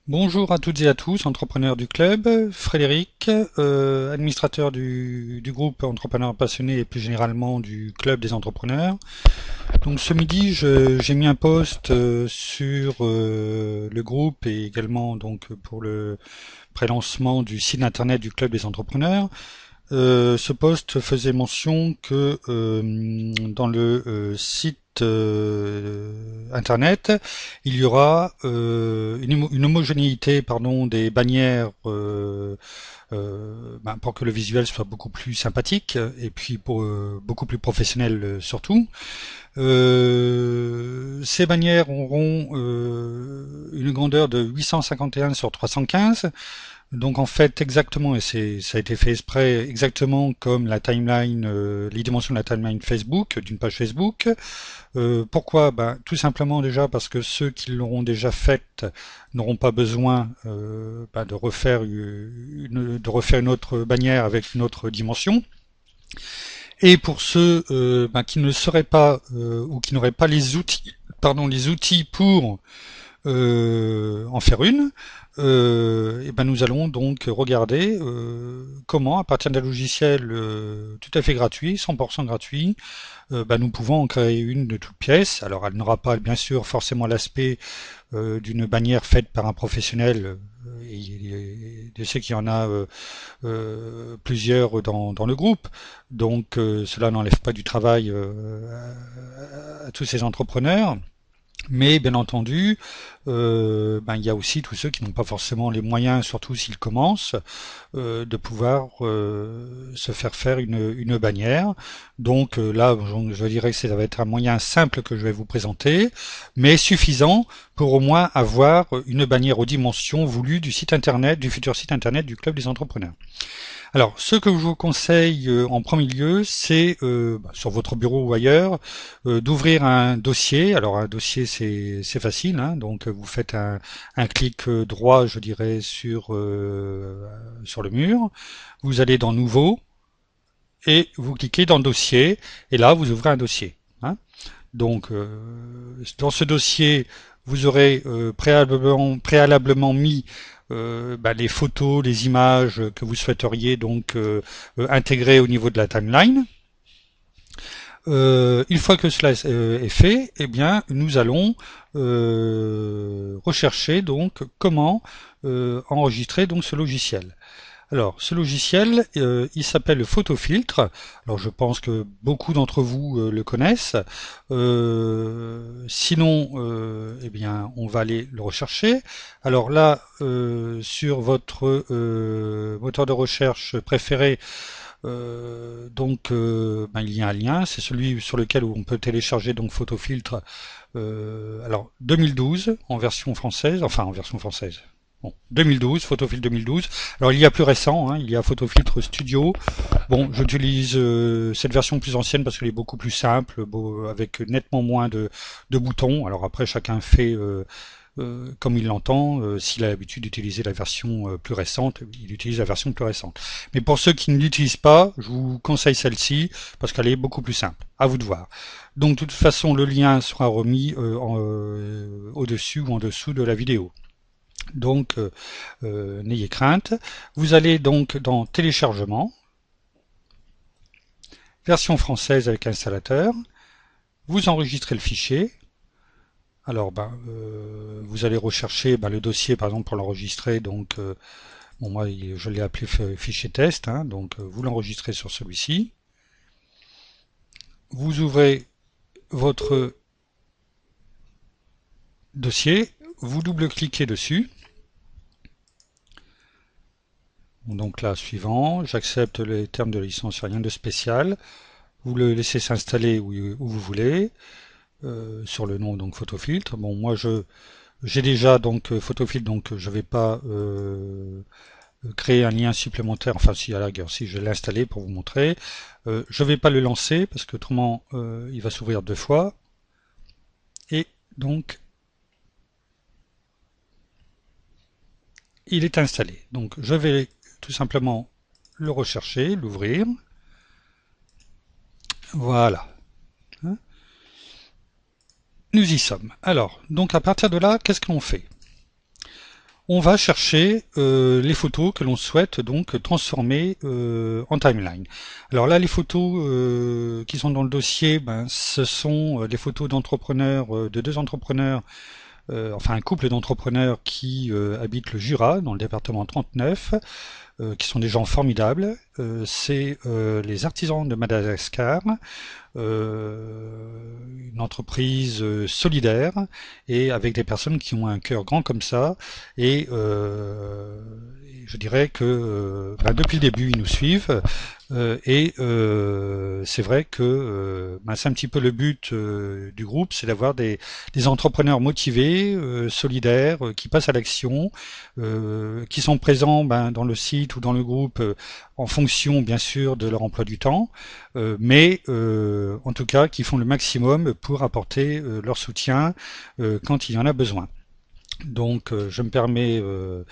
Bonjour à toutes et à tous, entrepreneurs du club, Frédéric, administrateur du groupe Entrepreneurs Passionnés et plus généralement du club des entrepreneurs. Donc ce midi, j'ai mis un post sur le groupe et également donc pour le pré-lancement du site internet du club des entrepreneurs. Ce post faisait mention que dans le site internet, il y aura une homogénéité pardon, des bannières pour que le visuel soit beaucoup plus sympathique et puis pour, beaucoup plus professionnel surtout. Ces bannières auront une grandeur de 851 sur 315. Donc en fait exactement, et ça a été fait exprès, exactement comme la timeline, les dimensions de la timeline Facebook, d'une page Facebook. Pourquoi? Ben, tout simplement déjà parce que ceux qui l'auront déjà faite n'auront pas besoin de refaire une autre bannière avec une autre dimension. Et pour ceux qui ne seraient pas ou qui n'auraient pas les outils pour en faire une, et ben nous allons donc regarder comment, à partir d'un logiciel tout à fait gratuit, 100% gratuit, nous pouvons en créer une de toute pièce. Alors elle n'aura pas bien sûr forcément l'aspect d'une bannière faite par un professionnel. Je sais qu'il y en a plusieurs dans le groupe, donc cela n'enlève pas du travail à tous ces entrepreneurs. Mais bien entendu, il y a aussi tous ceux qui n'ont pas forcément les moyens, surtout s'ils commencent, de pouvoir se faire une bannière. Donc là, je dirais que ça va être un moyen simple que je vais vous présenter, mais suffisant pour au moins avoir une bannière aux dimensions voulues du site internet, du futur site internet du Club des entrepreneurs. Alors, ce que je vous conseille en premier lieu, c'est sur votre bureau ou ailleurs, d'ouvrir un dossier. Alors, un dossier, c'est facile, hein, donc vous faites un clic droit, je dirais, sur le mur. Vous allez dans Nouveau et vous cliquez dans Dossier. Et là, vous ouvrez un dossier. Hein. Donc, dans ce dossier, vous aurez préalablement mis les photos, les images que vous souhaiteriez donc intégrer au niveau de la timeline. Une fois que cela est fait, eh bien, nous allons rechercher donc comment enregistrer donc ce logiciel. Alors, ce logiciel, il s'appelle Photofiltre. Alors, je pense que beaucoup d'entre vous le connaissent. Sinon, eh bien, on va aller le rechercher. Alors là, sur votre moteur de recherche préféré, il y a un lien. C'est celui sur lequel on peut télécharger donc Photofiltre. Alors, 2012 en version française, enfin en version française. Bon, 2012, Photofiltre 2012. Alors il y a plus récent, hein, il y a Photofiltre Studio. Bon, j'utilise cette version plus ancienne parce qu'elle est beaucoup plus simple, avec nettement moins de boutons. Alors après, chacun fait comme il l'entend. S'il a l'habitude d'utiliser la version plus récente, il utilise la version plus récente. Mais pour ceux qui ne l'utilisent pas, je vous conseille celle-ci parce qu'elle est beaucoup plus simple. À vous de voir. Donc de toute façon, le lien sera remis au-dessus ou en dessous de la vidéo. Donc, n'ayez crainte. Vous allez donc dans Téléchargement, version française avec installateur. Vous enregistrez le fichier. Alors, vous allez rechercher le dossier, par exemple, pour l'enregistrer. Donc, moi, je l'ai appelé fichier test. Hein, donc, vous l'enregistrez sur celui-ci. Vous ouvrez votre dossier. Vous double-cliquez dessus. Donc là, suivant, j'accepte les termes de licence, rien de spécial. Vous le laissez s'installer où vous voulez, sur le nom donc Photofiltre. Bon, moi j'ai déjà donc Photofiltre, donc je vais pas créer un lien supplémentaire. Enfin, si à la rigueur, si je l'ai installé pour vous montrer, je vais pas le lancer parce que autrement il va s'ouvrir deux fois. Et donc il est installé. Donc je vais tout simplement le rechercher, l'ouvrir. Voilà. Hein. Nous y sommes. Alors, donc à partir de là, qu'est-ce qu'on fait? on va chercher les photos que l'on souhaite donc transformer en timeline. Alors là, les photos qui sont dans le dossier, ben, ce sont des photos d'entrepreneurs, de deux entrepreneurs, enfin un couple d'entrepreneurs qui habitent le Jura, dans le département 39, qui sont des gens formidables. C'est les artisans de Madagascar, une entreprise solidaire et avec des personnes qui ont un cœur grand comme ça. Et je dirais que ben, depuis le début, ils nous suivent. C'est vrai que ben, c'est un petit peu le but du groupe, c'est d'avoir des entrepreneurs motivés, solidaires, qui passent à l'action, qui sont présents ben, dans le site ou dans le groupe en fonction bien sûr de leur emploi du temps, mais en tout cas qui font le maximum pour apporter leur soutien quand il y en a besoin. Donc je me permets de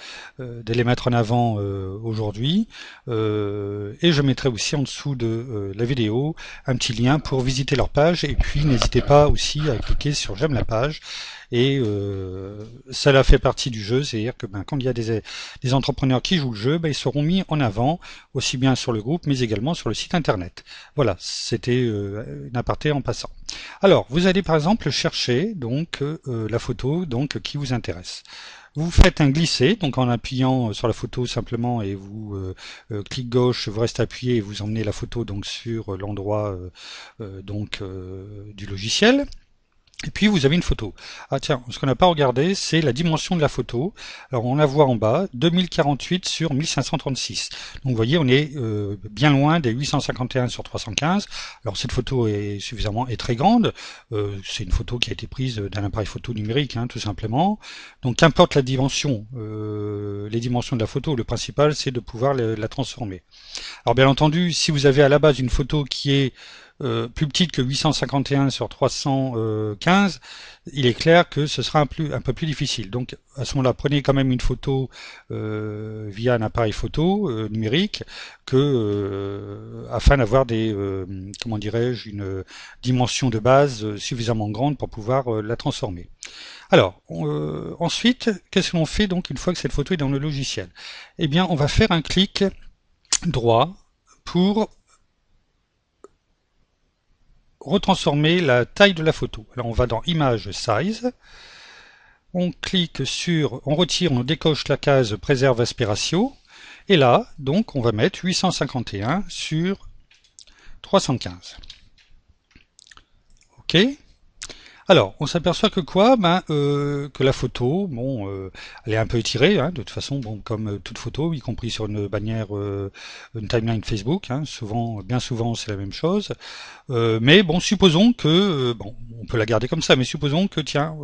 les mettre en avant aujourd'hui et je mettrai aussi en dessous de la vidéo un petit lien pour visiter leur page et puis n'hésitez pas aussi à cliquer sur j'aime la page et ça fait partie du jeu, c'est-à-dire que ben, quand il y a des entrepreneurs qui jouent le jeu, ben, ils seront mis en avant aussi bien sur le groupe mais également sur le site internet. Voilà, c'était une aparté en passant. Alors, vous allez par exemple chercher donc la photo donc qui vous intéresse. Vous faites un glisser, donc en appuyant sur la photo simplement et vous clic gauche, vous restez appuyé et vous emmenez la photo donc sur l'endroit du logiciel. Et puis vous avez une photo. Ah tiens, ce qu'on n'a pas regardé, c'est la dimension de la photo. Alors on la voit en bas, 2048 sur 1536. Donc vous voyez, on est bien loin des 851 sur 315. Alors cette photo est très grande. C'est une photo qui a été prise d'un appareil photo numérique, hein, tout simplement. Donc qu'importe la dimension, les dimensions de la photo, le principal c'est de pouvoir la transformer. Alors bien entendu, si vous avez à la base une photo qui est plus petite que 851 sur 315, il est clair que ce sera un peu plus difficile. Donc à ce moment-là, prenez quand même une photo via un appareil photo numérique afin d'avoir comment dirais-je, une dimension de base suffisamment grande pour pouvoir la transformer. Alors, ensuite, qu'est-ce que l'on fait donc une fois que cette photo est dans le logiciel? Eh bien, on va faire un clic droit pour retransformer la taille de la photo. Alors on va dans Image Size, on retire, on décoche la case Préserve aspect ratio, et là, donc, on va mettre 851 sur 315. OK. Alors, on s'aperçoit que quoi? Que la photo, bon, elle est un peu étirée, hein, de toute façon, bon, comme toute photo, y compris sur une bannière, une timeline Facebook, hein, bien souvent, c'est la même chose. Mais bon, supposons que, bon, on peut la garder comme ça, mais supposons que, tiens,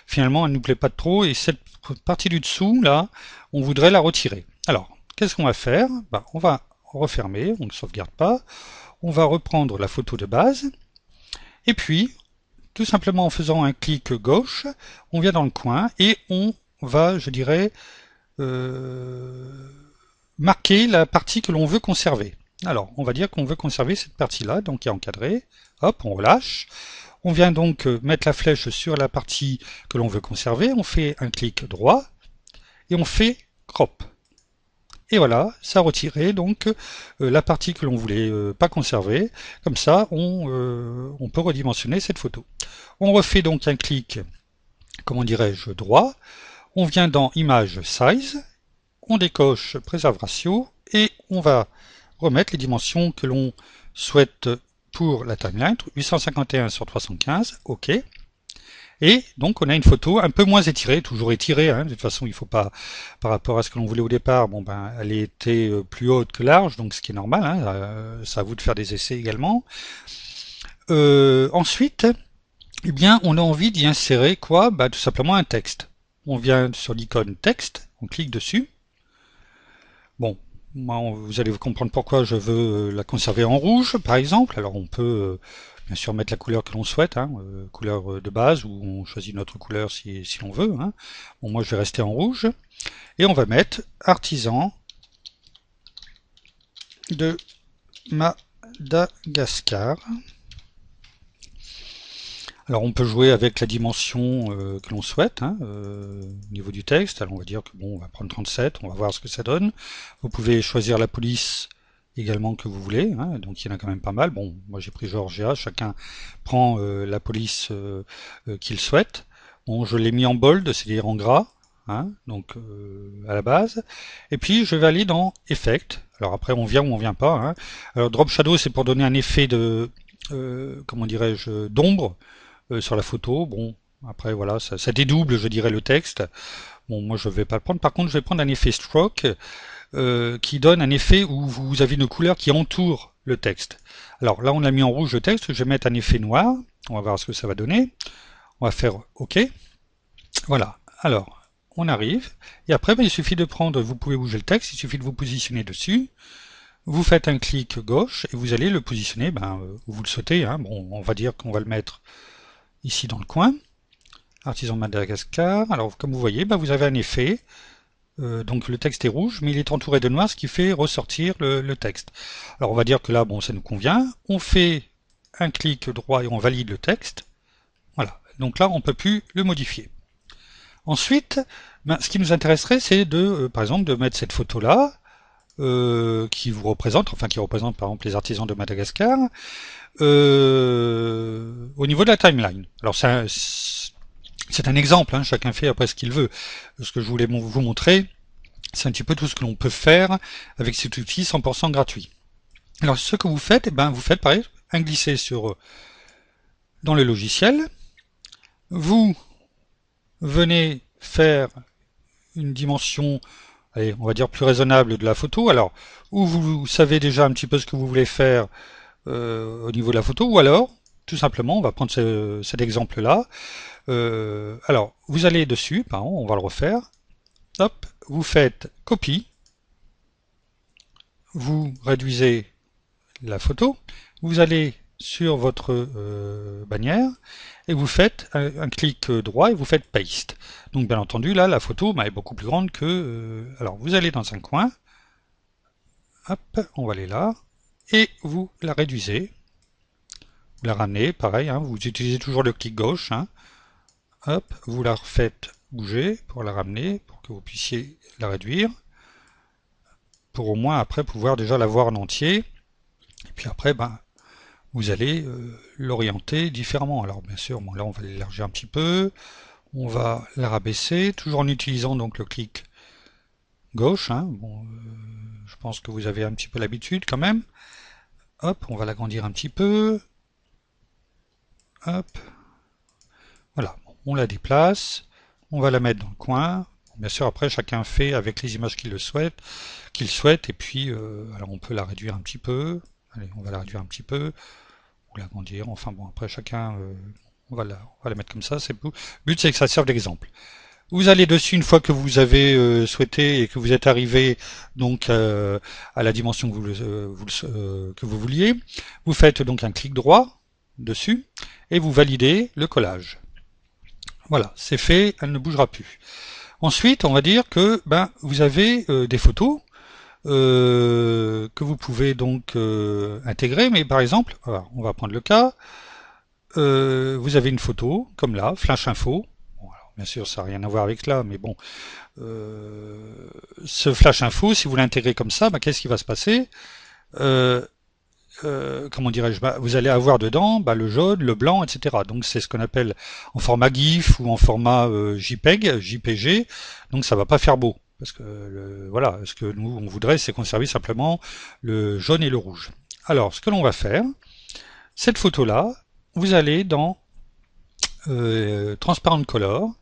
finalement, elle nous plaît pas trop, et cette partie du dessous, là, on voudrait la retirer. Alors, qu'est-ce qu'on va faire? On va refermer, on ne sauvegarde pas, on va reprendre la photo de base, et puis, tout simplement en faisant un clic gauche, on vient dans le coin et on va, je dirais, marquer la partie que l'on veut conserver. Alors, on va dire qu'on veut conserver cette partie-là, donc qui est encadrée. Hop, on relâche. On vient donc mettre la flèche sur la partie que l'on veut conserver. On fait un clic droit et on fait crop. Et voilà, ça a retiré donc la partie que l'on voulait pas conserver. Comme ça, on peut redimensionner cette photo. On refait donc un clic, comment dirais-je, droit. On vient dans Image Size, on décoche Preserve Ratio et on va remettre les dimensions que l'on souhaite pour la timeline, 851 sur 315, OK. Et donc on a une photo un peu moins étirée, toujours étirée, hein, de toute façon il faut pas, par rapport à ce que l'on voulait au départ, bon ben elle était plus haute que large, donc ce qui est normal, hein, c'est à vous de faire des essais également. Ensuite, eh bien on a envie d'y insérer quoi? Tout simplement un texte. On vient sur l'icône texte, on clique dessus. Bon, moi, vous allez comprendre pourquoi je veux la conserver en rouge, par exemple. Alors on peut bien sûr mettre la couleur que l'on souhaite, hein, couleur de base, ou on choisit notre couleur si l'on veut. Hein. Bon, moi je vais rester en rouge. Et on va mettre artisan de Madagascar. Alors on peut jouer avec la dimension que l'on souhaite, hein, au niveau du texte. Alors on va dire que bon, on va prendre 37, on va voir ce que ça donne. Vous pouvez choisir la police également que vous voulez, hein, donc il y en a quand même pas mal. Bon, moi j'ai pris Georgia, chacun prend la police qu'il souhaite. Bon, je l'ai mis en bold, c'est-à-dire en gras, hein, donc à la base. Et puis je vais aller dans Effect. Alors après on vient ou on vient pas, hein. Alors Drop Shadow c'est pour donner un effet de comment dirais-je d'ombre sur la photo. Bon, après voilà, ça dédouble, je dirais, le texte. Bon, moi je vais pas le prendre. Par contre, je vais prendre un effet stroke qui donne un effet où vous avez une couleur qui entoure le texte. Alors là, on a mis en rouge le texte. Je vais mettre un effet noir. On va voir ce que ça va donner. On va faire OK. Voilà. Alors, on arrive. Et après, ben, il suffit de prendre, vous pouvez bouger le texte, il suffit de vous positionner dessus. Vous faites un clic gauche et vous allez le positionner ben, où vous le souhaitez. Hein. Bon, on va dire qu'on va le mettre ici dans le coin. Artisan de Madagascar. Alors, comme vous voyez, ben, vous avez un effet. Donc le texte est rouge, mais il est entouré de noir, ce qui fait ressortir le texte. Alors on va dire que là, bon, ça nous convient. On fait un clic droit et on valide le texte. Voilà. Donc là, on ne peut plus le modifier. Ensuite, ben, ce qui nous intéresserait, c'est de, par exemple, de mettre cette photo-là, qui vous représente, enfin qui représente par exemple les artisans de Madagascar, au niveau de la timeline. Alors c'est un exemple, hein, chacun fait après ce qu'il veut. Ce que je voulais vous montrer, c'est un petit peu tout ce que l'on peut faire avec cet outil 100% gratuit. Alors ce que vous faites, eh ben, vous faites pareil, un glisser dans le logiciel. Vous venez faire une dimension, allez, on va dire plus raisonnable de la photo. Alors, ou vous savez déjà un petit peu ce que vous voulez faire au niveau de la photo, ou alors, tout simplement, on va prendre cet exemple-là. Alors, vous allez dessus, pardon, on va le refaire. Hop, vous faites copie, vous réduisez la photo, vous allez sur votre bannière et vous faites un clic droit et vous faites paste. Donc bien entendu là la photo est beaucoup plus grande que... alors vous allez dans un coin, hop, on va aller là, et vous la réduisez, vous la ramenez, pareil, hein, vous utilisez toujours le clic gauche, hein, hop, vous la refaites bouger pour la ramener, pour que vous puissiez la réduire, pour au moins après pouvoir déjà la voir en entier, et puis après ben, vous allez l'orienter différemment. Alors bien sûr, bon, là on va l'élargir un petit peu, on va la rabaisser, toujours en utilisant donc le clic gauche, hein. Bon, je pense que vous avez un petit peu l'habitude quand même. Hop, on va l'agrandir un petit peu. Hop, voilà, on la déplace, on va la mettre dans le coin. Bien sûr, après chacun fait avec les images qu'il souhaite, et puis alors on peut la réduire un petit peu. Allez, on va la réduire un petit peu, ou l'agrandir. Enfin bon, après chacun, on va la mettre comme ça. Le but, c'est que ça serve d'exemple. Vous allez dessus une fois que vous avez souhaité et que vous êtes arrivé donc à la dimension que vous vouliez. Vous faites donc un clic droit dessus et vous validez le collage. Voilà, c'est fait, elle ne bougera plus. Ensuite, on va dire que ben, vous avez des photos que vous pouvez donc intégrer, mais par exemple, alors, on va prendre le cas, vous avez une photo, comme là, Flash Info. Bon, alors, bien sûr, ça n'a rien à voir avec cela, mais bon, ce Flash Info, si vous l'intégrez comme ça, ben, qu'est-ce qui va se passer comment dirais-je, bah, vous allez avoir dedans bah, le jaune, le blanc, etc. Donc c'est ce qu'on appelle en format GIF ou en format JPEG, JPG. Donc ça va pas faire beau. Parce que voilà, ce que nous on voudrait, c'est conserver simplement le jaune et le rouge. Alors, ce que l'on va faire, cette photo-là, vous allez dans Transparent Color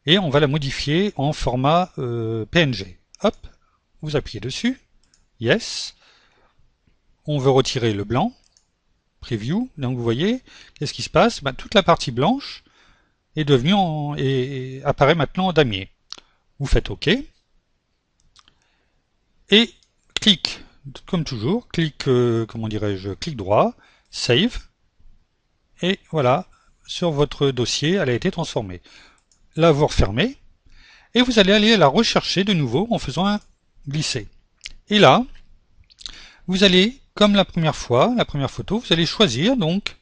et on va la modifier en format PNG. Hop, vous appuyez dessus, Yes. On veut retirer le blanc, Preview. Donc vous voyez, qu'est-ce qui se passe? Ben, toute la partie blanche est devenue et apparaît maintenant en damier. Vous faites OK et clic, comme toujours, clic, comment dirais-je, clic droit, Save, et voilà, sur votre dossier, elle a été transformée. Là, vous refermez et vous allez aller la rechercher de nouveau en faisant un glisser. Et là, vous allez, comme la première fois, la première photo, vous allez choisir donc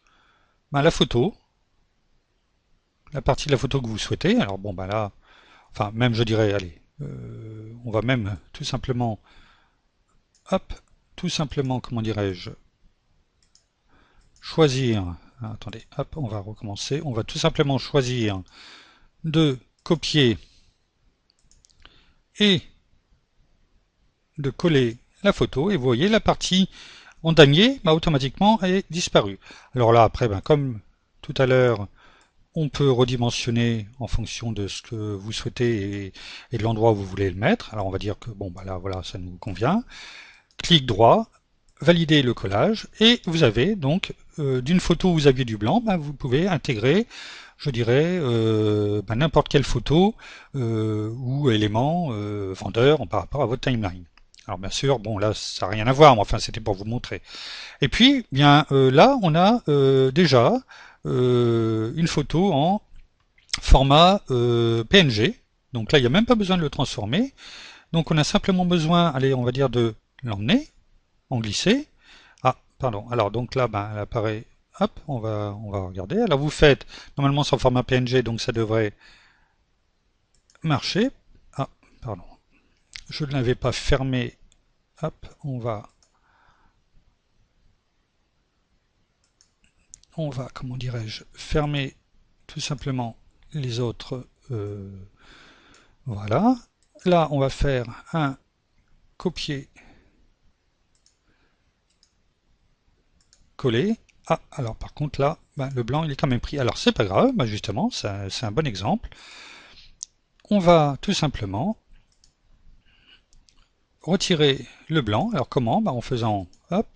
ben, la photo la partie de la photo que vous souhaitez. Alors bon, bah là, enfin même je dirais, allez, on va même tout simplement, hop, tout simplement, comment dirais-je, choisir. Attendez, hop, on va recommencer. On va tout simplement choisir de copier et de coller la photo. Et vous voyez, la partie en damier automatiquement est disparue. Alors là, après, comme tout à l'heure, on peut redimensionner en fonction de ce que vous souhaitez et de l'endroit où vous voulez le mettre. Alors on va dire que bon, bah là, voilà, ça nous convient. Clic droit, valider le collage, et vous avez donc d'une photo où vous aviez du blanc, vous pouvez intégrer, je dirais, n'importe quelle photo ou élément vendeur par rapport à votre timeline. Alors bien sûr, bon là ça n'a rien à voir, mais enfin c'était pour vous montrer. Et puis bien là on a déjà une photo en format PNG. Donc là il n'y a même pas besoin de le transformer. Donc on a simplement besoin, allez on va dire de l'emmener, en glisser. Ah pardon. Alors donc là elle apparaît. Hop, on va regarder. Alors vous faites normalement c'est en format PNG, donc ça devrait marcher. Ah pardon. Je ne l'avais pas fermé. Hop, on va, comment dirais-je, fermer tout simplement les autres. Voilà. Là, on va faire un copier, coller. Ah, alors par contre là, le blanc il est quand même pris. Alors c'est pas grave, justement, c'est un bon exemple. On va tout simplement retirer le blanc. Alors comment? En faisant, hop,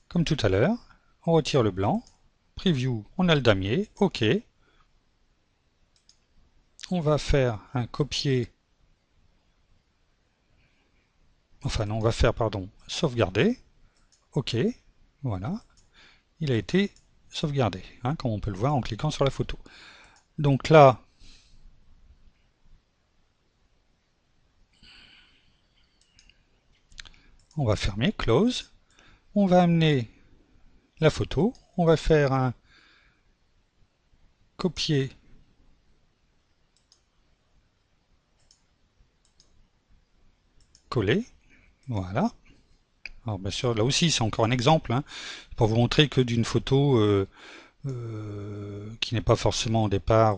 comme tout à l'heure, on retire le blanc. Preview, on a le damier, ok. On va faire un copier, enfin non, on va faire, pardon, sauvegarder, ok, voilà, il a été sauvegardé, comme on peut le voir en cliquant sur la photo. Donc là, on va fermer, close, on va amener la photo, on va faire un copier, coller, voilà. Alors bien sûr, là aussi, c'est encore un exemple, pour vous montrer que d'une photo qui n'est pas forcément au départ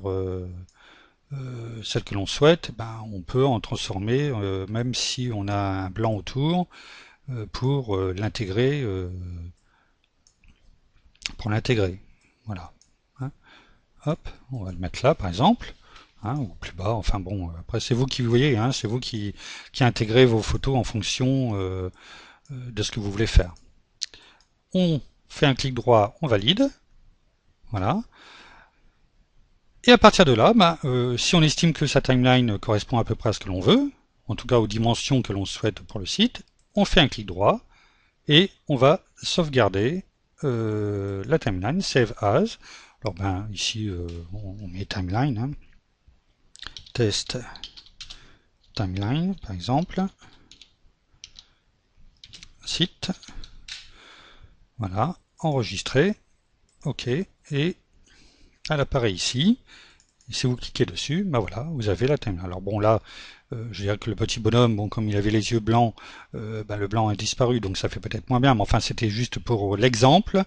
celle que l'on souhaite, on peut en transformer, même si on a un blanc autour, pour l'intégrer. Voilà. Hop, on va le mettre là, par exemple. Ou plus bas, enfin bon, après c'est vous qui voyez, c'est vous qui intégrez vos photos en fonction de ce que vous voulez faire. On fait un clic droit, on valide. Voilà. Et à partir de là, si on estime que sa timeline correspond à peu près à ce que l'on veut, en tout cas aux dimensions que l'on souhaite pour le site, on fait un clic droit et on va sauvegarder la timeline, save as. Alors ici on met timeline, test timeline par exemple, site, voilà, enregistrer, ok, et elle apparaît ici. Si vous cliquez dessus, voilà, vous avez la timeline. Alors bon là, je dirais que le petit bonhomme, comme il avait les yeux blancs, le blanc a disparu, donc ça fait peut-être moins bien, mais enfin c'était juste pour l'exemple,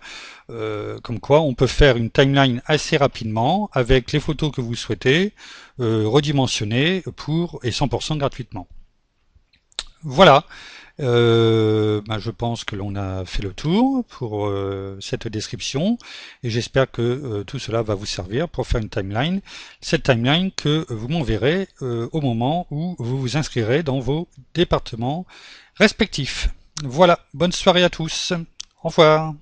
comme quoi on peut faire une timeline assez rapidement avec les photos que vous souhaitez, redimensionnées et 100% gratuitement. Voilà. Je pense que l'on a fait le tour pour cette description et j'espère que tout cela va vous servir pour faire une timeline, cette timeline que vous m'enverrez au moment où vous vous inscrirez dans vos départements respectifs. Voilà, bonne soirée à tous, au revoir.